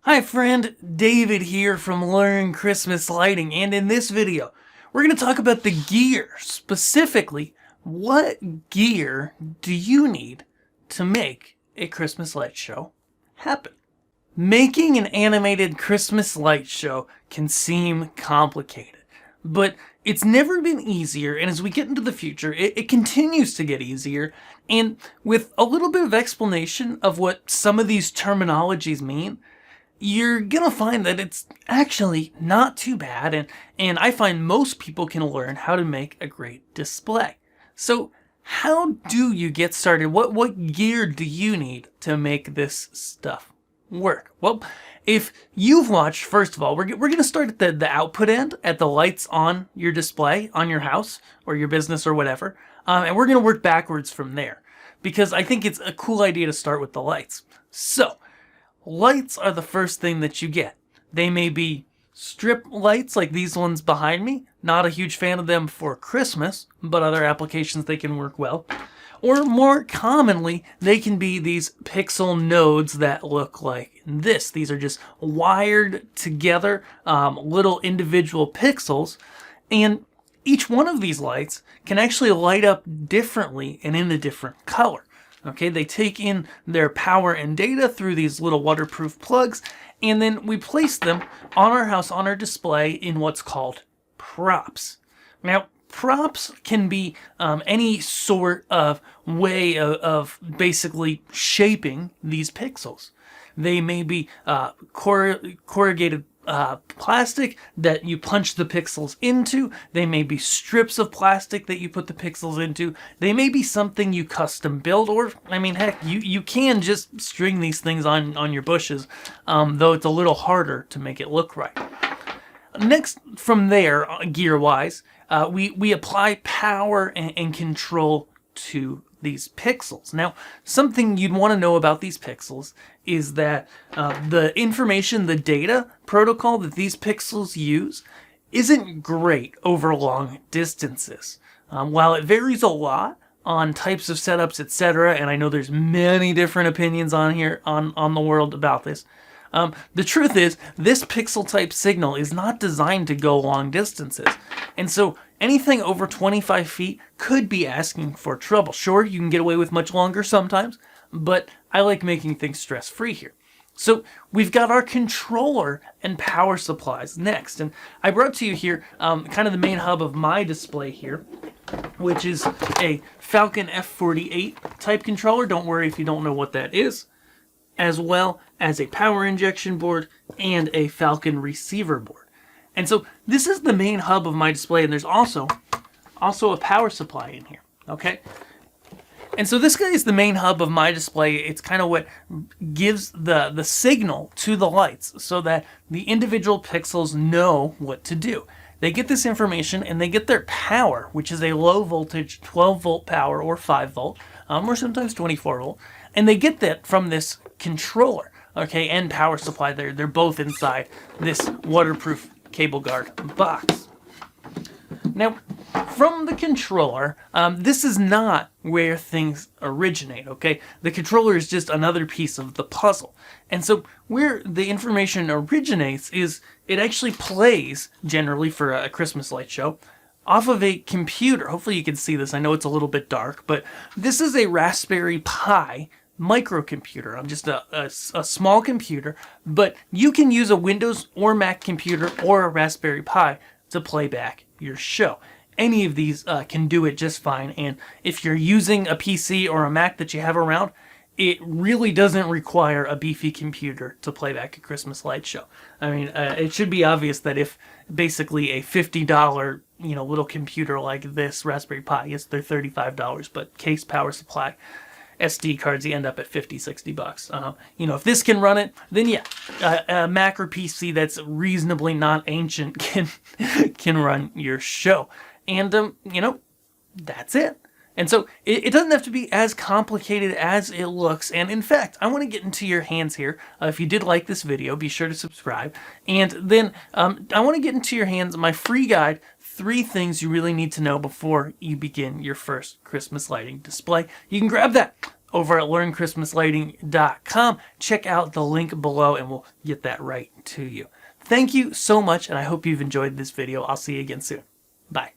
Hi friend, David here from Learn Christmas Lighting, and in this video we're going to talk about the gear. Specifically, what gear do you need to make a Christmas light show happen? Making an animated Christmas light show can seem complicated, but it's never been easier, and as we get into the future, it continues to get easier, and with a little bit of explanation of what some of these terminologies mean, you're gonna find that it's actually not too bad, and I find most people can learn how to make a great display. So how do you get started? What gear do you need to make this stuff work? Well, if you've watched, first of all, we're gonna start at the output end, at the lights on your display, on your house, or your business, or whatever, and we're gonna work backwards from there, because I think it's a cool idea to start with the lights. So, lights are the first thing that you get. They may be strip lights like these ones behind me. Not a huge fan of them for Christmas, but other applications they can work well. Or more commonly, they can be these pixel nodes that look like this. These are just wired together, little individual pixels, and each one of these lights can actually light up differently and in a different color. Okay, they take in their power and data through these little waterproof plugs, and then we place them on our house, on our display, in what's called props. Now, props can be any sort of way of basically shaping these pixels. They may be corrugated plastic that you punch the pixels into. They may be strips of plastic that you put the pixels into. They may be something you custom build, or, I mean, heck, you can just string these things on your bushes, though it's a little harder to make it look right. Next, from there, gear-wise, we apply power and control to these pixels. Now, something you'd want to know about these pixels is that the information, the data protocol that these pixels use isn't great over long distances. While it varies a lot on types of setups, etc., and I know there's many different opinions on here on the world about this, the truth is, this pixel type signal is not designed to go long distances. And so anything over 25 feet could be asking for trouble. Sure, you can get away with much longer sometimes, but I like making things stress-free here. So we've got our controller and power supplies next. And I brought to you here kind of the main hub of my display here, which is a Falcon F48 type controller. Don't worry if you don't know what that is. As well as a power injection board and a Falcon receiver board. And so this is the main hub of my display, and there's also a power supply in here, okay? And so this guy is the main hub of my display. It's kind of what gives the signal to the lights so that the individual pixels know what to do. They get this information and they get their power, which is a low voltage 12 volt power or 5 volt, or sometimes 24 volt. And they get that from this controller, okay, and power supply. They're both inside this waterproof cable guard box. Now, from the controller, this is not where things originate, okay? The controller is just another piece of the puzzle. And so where the information originates is it actually plays, generally for a Christmas light show, off of a computer. Hopefully you can see this. I know it's a little bit dark, but this is a Raspberry Pi microcomputer. I'm just a small computer, but you can use a Windows or Mac computer or a Raspberry Pi to play back your show. Any of these can do it just fine, and if you're using a PC or a Mac that you have around, it really doesn't require a beefy computer to play back a Christmas light show. I mean, it should be obvious that if basically a $50, little computer like this Raspberry Pi, yes, they're $35, but case, power supply, SD cards, you end up at $50-$60. If this can run it, then yeah, a Mac or PC that's reasonably not ancient can run your show. And, that's it. And so it doesn't have to be as complicated as it looks. And in fact, I want to get into your hands here. If you did like this video, be sure to subscribe. And then I want to get into your hands my free guide, 3 things you really need to know before you begin your first Christmas lighting display. You can grab that over at learnchristmaslighting.com. Check out the link below and we'll get that right to you. Thank you so much, and I hope you've enjoyed this video. I'll see you again soon. Bye.